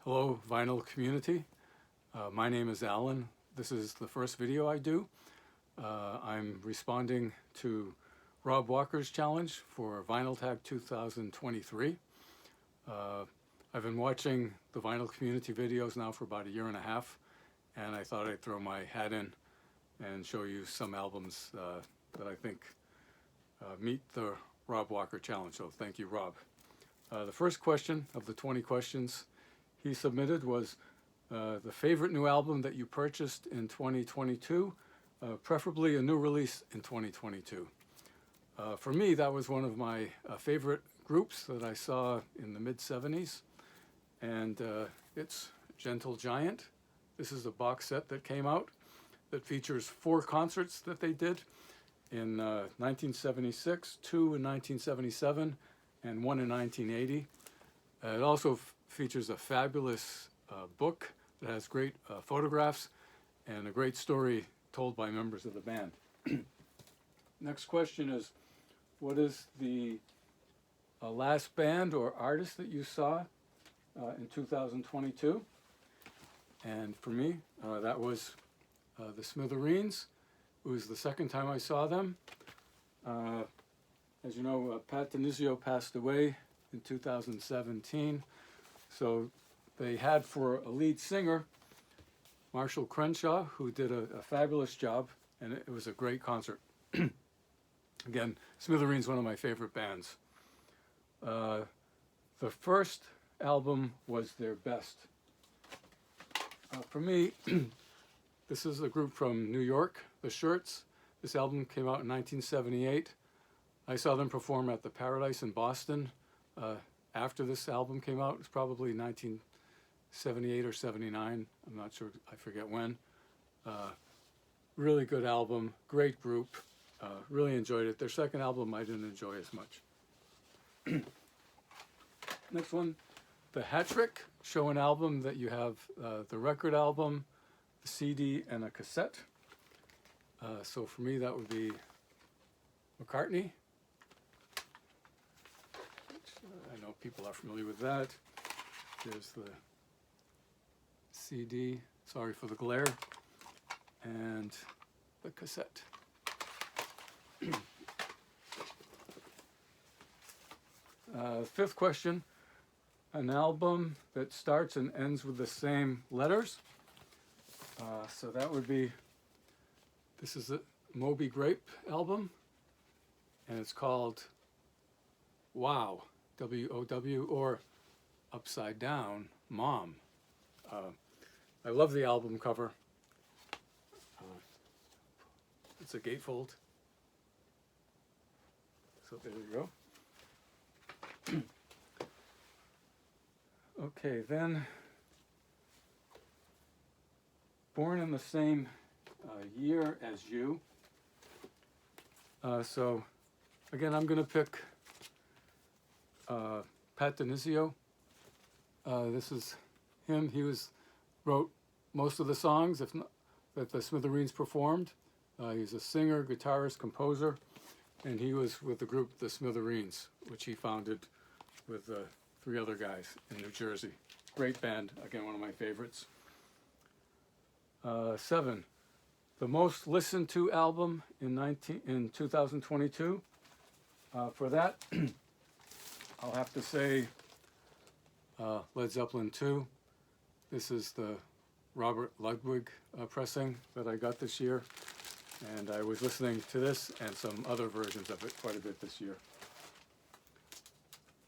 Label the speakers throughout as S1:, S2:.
S1: Hello, vinyl community. My name is Alan. This is the first video I do. I'm responding to Rob Walker's challenge for Vinyl Tag 2023. I've been watching the vinyl community videos now for about a year and a half, and I thought I'd throw my hat in and show you some albums that I think meet the Rob Walker challenge. So thank you, Rob. The first question of the 20 questions he submitted was the favorite new album that you purchased in 2022, preferably a new release in 2022. For me, that was one of my favorite groups that I saw in the mid-70s, and it's Gentle Giant. This is a box set that came out that features 4 concerts that they did in 1976, 2 in 1977, and 1 in 1980. It also features a fabulous book that has great photographs and a great story told by members of the band. Next question is, what is the last band or artist that you saw in 2022? And for me, that was the Smithereens. It was the second time I saw them. As you know, Pat DiNizio passed away in 2017. So they had for a lead singer, Marshall Crenshaw, who did a fabulous job, and it was a great concert. Again, Smithereens, one of my favorite bands. The first album was their best. For me, this is a group from New York, The Shirts. This album came out in 1978. I saw them perform at the Paradise in Boston after this album came out. It was probably 1978 or 79. I'm not sure, I forget when. Really good album, great group. Really enjoyed it. Their second album I didn't enjoy as much. Next one, The Hat Trick, show an album that you have the record album, the CD, and a cassette. So for me that would be McCartney. I know people are familiar with that. There's the CD, sorry for the glare, and the cassette. Fifth question, an album that starts and ends with the same letters. So that would be, this is a Moby Grape album, and it's called Wow, W-O-W, or Upside Down, Mom. I love the album cover. It's a gatefold. So there you go. Okay, then Born in the Same Year as You. So again, I'm going to pick Pat DiNizio. This is him. He wrote most of the songs that the Smithereens performed. He's a singer, guitarist, composer, and he was with the group The Smithereens, which he founded with 3 other guys in New Jersey. Great band, again, one of my favorites. 7, the most listened to album in 2022. For that, I'll have to say Led Zeppelin 2. This is the Robert Ludwig pressing that I got this year, and I was listening to this and some other versions of it quite a bit this year.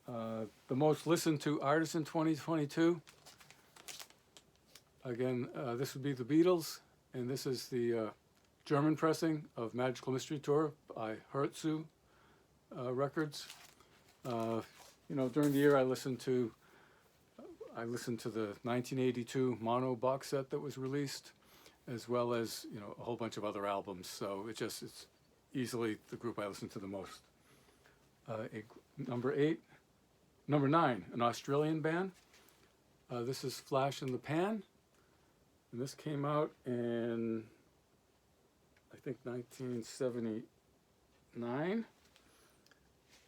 S1: The most listened to artist in 2022, again, this would be the Beatles, and this is the German pressing of Magical Mystery Tour by Herzu Records. You know, during the year I listened to the 1982 mono box set that was released, as well as, you know, a whole bunch of other albums. So it's easily the group I listen to the most. Number 9, an Australian band. This is Flash in the Pan, and this came out in, I think, 1979.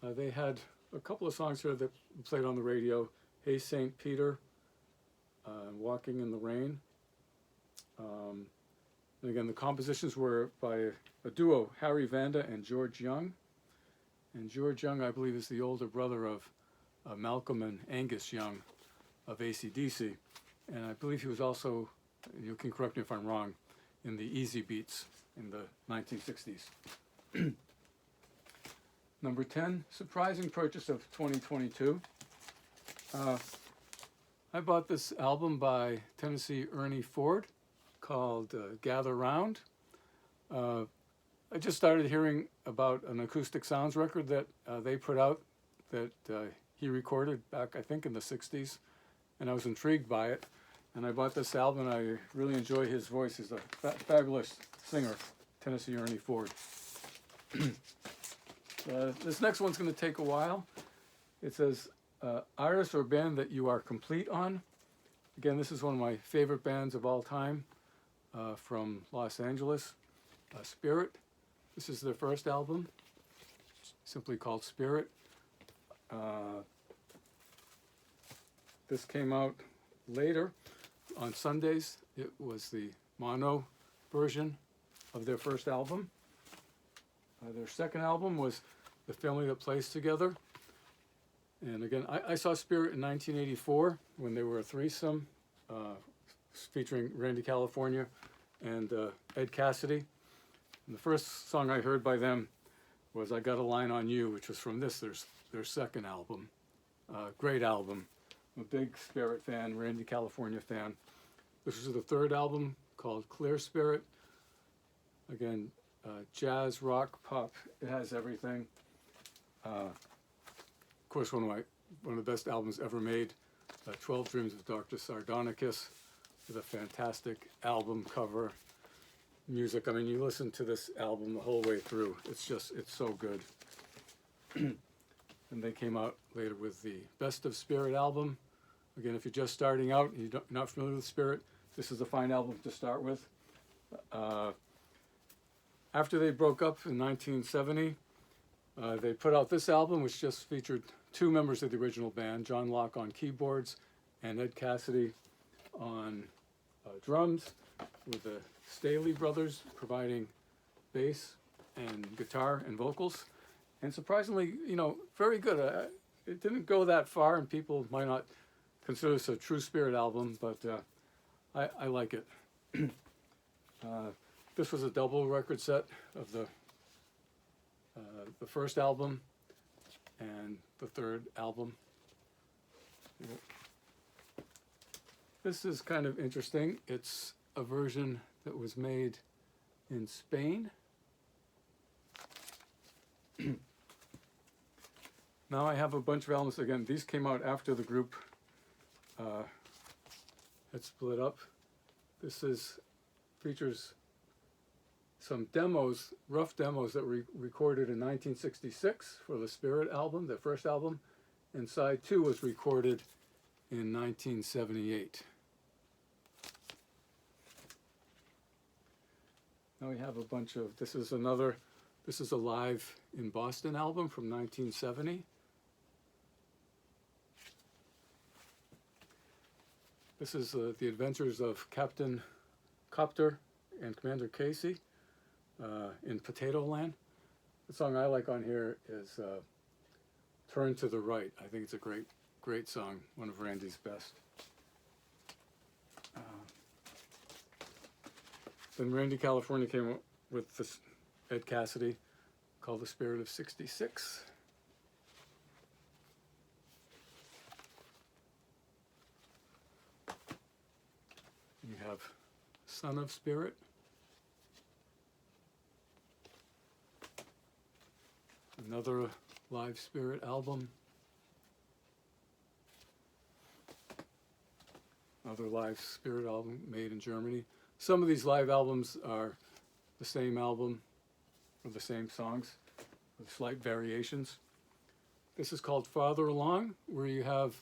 S1: They had a couple of songs here that played on the radio. Hey St. Peter, Walking in the Rain. And again, the compositions were by a duo, Harry Vanda and George Young. And George Young, I believe, is the older brother of Malcolm and Angus Young of AC/DC. And I believe he was also, you can correct me if I'm wrong, in the Easy Beats in the 1960s. Number 10, surprising purchase of 2022. I bought this album by Tennessee Ernie Ford called Gather Round. I just started hearing about an Acoustic Sounds record that they put out that he recorded back, I think, in the 60s, and I was intrigued by it. And I bought this album, and I really enjoy his voice. He's a fabulous singer, Tennessee Ernie Ford. This next one's going to take a while. It says, artist or band that you are complete on. Again, this is one of my favorite bands of all time from Los Angeles, Spirit. This is their first album, simply called Spirit. This came out later on Sundays. It was the mono version of their first album. Their second album was The Family That Plays Together. And again, I saw Spirit in 1984 when they were a threesome featuring Randy California and Ed Cassidy. And the first song I heard by them was I Got a Line on You, which was from their second album. Great album. I'm a big Spirit fan, Randy California fan. This is the third album called Clear Spirit. Again, jazz, rock, pop, it has everything. Of course, one of the best albums ever made, 12 Dreams of Dr. Sardonicus, with a fantastic album cover, music. I mean, you listen to this album the whole way through. It's so good. And they came out later with the Best of Spirit album. Again, if you're just starting out and you're not familiar with Spirit, this is a fine album to start with. After they broke up in 1970, they put out this album, which just featured two members of the original band, John Locke on keyboards and Ed Cassidy on drums, with the Staley brothers providing bass and guitar and vocals. And surprisingly, very good. It didn't go that far, and people might not consider this a true Spirit album, but I like it. This was a double record set of the first album and the third album. This is kind of interesting. It's a version that was made in Spain. Now I have a bunch of albums. Again, these came out after the group had split up. This features some demos, rough demos that were recorded in 1966 for the Spirit album, their first album, and side 2 was recorded in 1978. Now we have a bunch of, this is a live in Boston album from 1970. This is the adventures of Captain Copter and Commander Casey in Potato Land. The song I like on here is Turn to the Right. I think it's a great song, one of Randy's best. Then Randy California came up with this Ed Cassidy called The Spirit of 66. You have Son of Spirit. Another live Spirit album. Another live Spirit album made in Germany. Some of these live albums are the same album or the same songs with slight variations. This is called Farther Along, where you have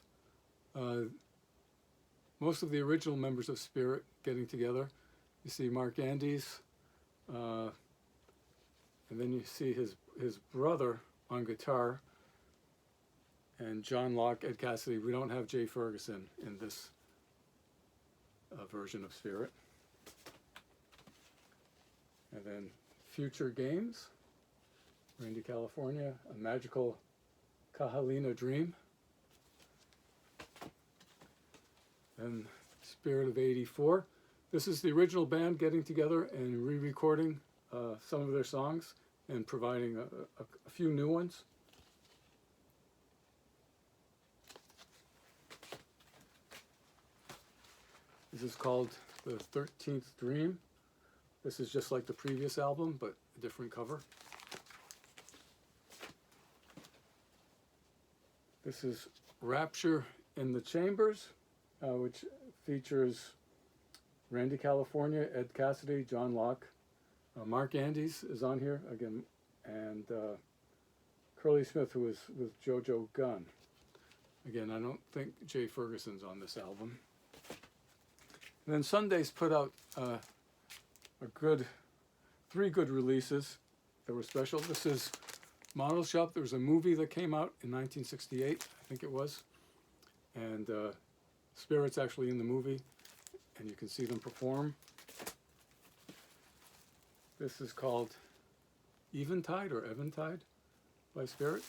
S1: most of the original members of Spirit getting together. You see Mark Andes, and then you see his brother on guitar, and John Locke, Ed Cassidy. We don't have Jay Ferguson in this version of Spirit. And then Future Games, Randy, California, A Magical Kahalina Dream. And Spirit of '84. This is the original band getting together and re-recording some of their songs and providing a few new ones. This is called The 13th Dream. This is just like the previous album, but a different cover. This is Rapture in the Chambers, which features Randy, California, Ed Cassidy, John Locke. Mark Andes is on here again, and Curly Smith, who is with JoJo Gunn. Again, I don't think Jay Ferguson's on this album. And then Sunday's put out three good releases that were special. This is Model Shop. There was a movie that came out in 1968, I think it was, and Spirit's actually in the movie, and you can see them perform. This is called Eventide or Eventide by Spirit.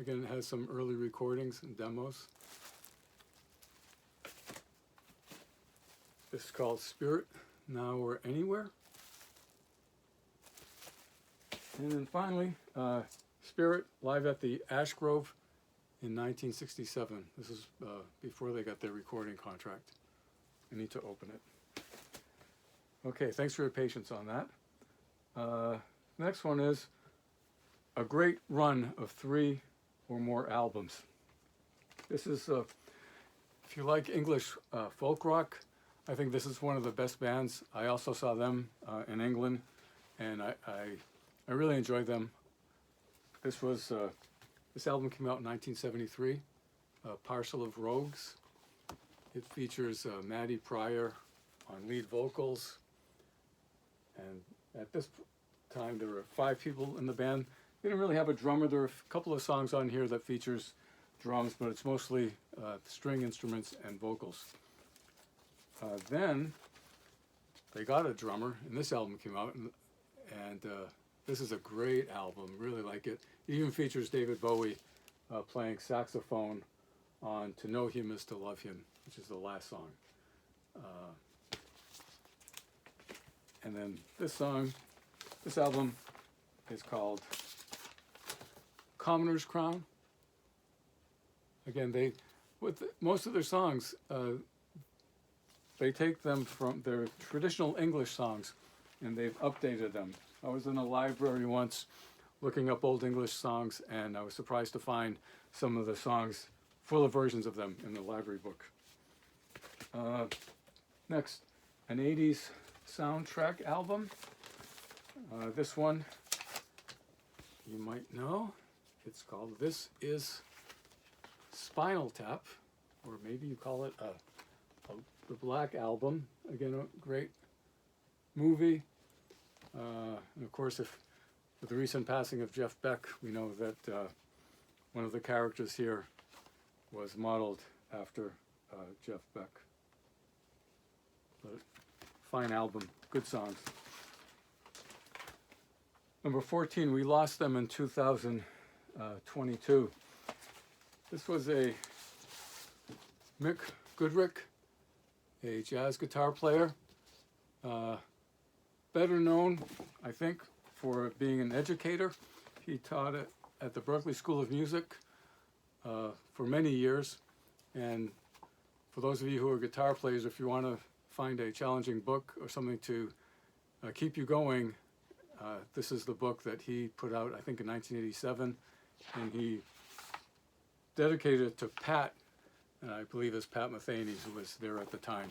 S1: Again, it has some early recordings and demos. This is called Spirit Now or Anywhere. And then finally, Spirit live at the Ash Grove in 1967. This is before they got their recording contract. I need to open it. Okay, thanks for your patience on that. Next one is a great run of 3 or more albums. This is, if you like English folk rock, I think this is one of the best bands. I also saw them in England, and I really enjoyed them. This album came out in 1973, Parcel of Rogues. It features Maddie Pryor on lead vocals, and at this time there were 5 people in the band. They didn't really have a drummer. There are a couple of songs on here that features drums, but it's mostly string instruments and vocals. Then they got a drummer, and this album came out, and this is a great album. Really like it. It even features David Bowie playing saxophone on "To Know Him Is to Love Him," which is the last song. And then this album is called Commoner's Crown. Again, with most of their songs, they take them from their traditional English songs and they've updated them. I was in a library once looking up old English songs, and I was surprised to find some of the songs, full of versions of them in the library book. Next, an 80s soundtrack album. This one you might know. It's called This Is Spinal Tap, or maybe you call it the Black Album. Again, a great movie. And of course, with the recent passing of Jeff Beck, we know that one of the characters here was modeled after Jeff Beck. But fine album, good songs. Number 14, we lost them in 2022. This was a Mick Goodrick, a jazz guitar player, better known, I think, for being an educator. He taught at the Berklee School of Music for many years. And for those of you who are guitar players, if you want to find a challenging book or something to keep you going, this is the book that he put out, I think, in 1987. And he dedicated it to Pat, and I believe it's Pat Metheny, who was there at the time.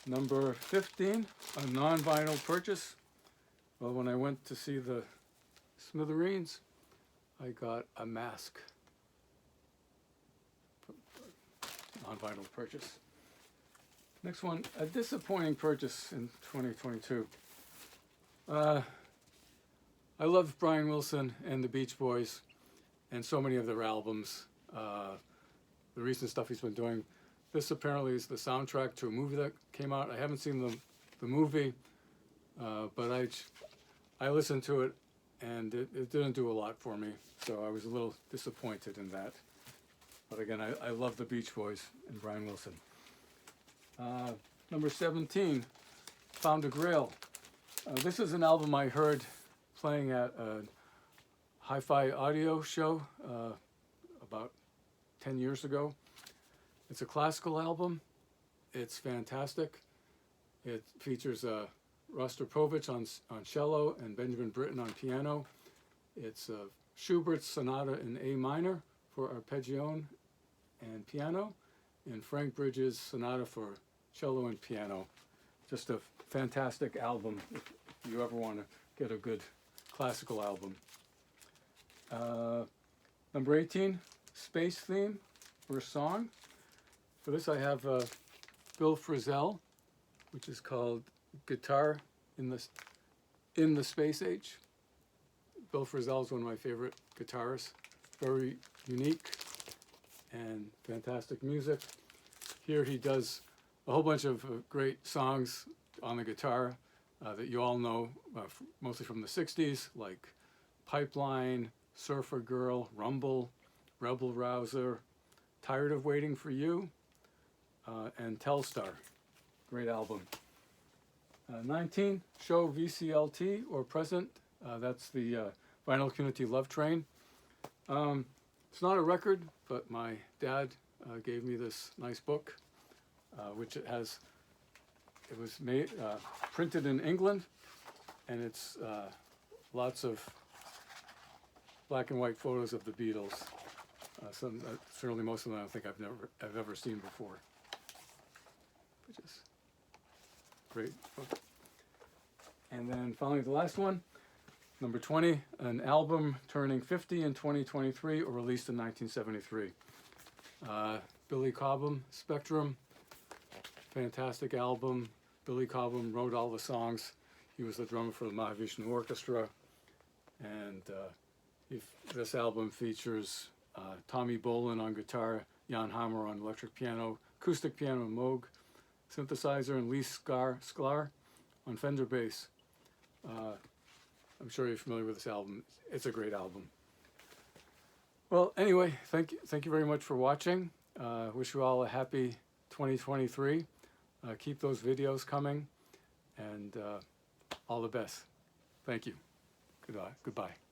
S1: Number 15, a non-vinyl purchase. Well, when I went to see the Smithereens, I got a mask. Non-vinyl purchase. Next one, a disappointing purchase in 2022. I love Brian Wilson and the Beach Boys and so many of their albums. the recent stuff he's been doing. This apparently is the soundtrack to a movie that came out. I haven't seen the movie, but I listened to it, and it didn't do a lot for me, so I was a little disappointed in that. But again, I love the Beach Boys and Brian Wilson. Number 17, Found a Grail. This is an album I heard playing at a hi-fi audio show about 10 years ago. It's a classical album. It's fantastic. It features Rostropovich on cello and Benjamin Britten on piano. It's Schubert's Sonata in A minor for arpeggione and piano, and Frank Bridges' Sonata for cello and piano. Just a fantastic album if you ever want to get a good classical album. Number 18, Space Theme for a song. For this I have Bill Frisell, which is called Guitar in the Space Age. Bill Frisell is one of my favorite guitarists. Very unique and fantastic music. Here he does a whole bunch of great songs on the guitar that you all know, mostly from the 60s, like Pipeline, Surfer Girl, Rumble, Rebel Rouser, Tired of Waiting for You, and Telstar. Great album. 19, Show VCLT or Present. That's the Vinyl Community Love Train. It's not a record, but my dad gave me this nice book, which it was made, printed in England, and it's lots of black and white photos of the Beatles. Certainly most of them I don't think I've ever seen before. Which is great book. And then finally the last one, number 20, an album turning 50 in 2023 or released in 1973. Billy Cobham, Spectrum, fantastic album. Billy Cobham wrote all the songs. He was the drummer for the Mahavishnu Orchestra. And this album features Tommy Bolin on guitar, Jan Hammer on electric piano, acoustic piano and Moog, synthesizer, and Lee Sklar on Fender bass. I'm sure you're familiar with this album. It's a great album. Well, anyway, thank you very much for watching. Wish you all a happy 2023. Keep those videos coming, and all the best. Thank you. Goodbye.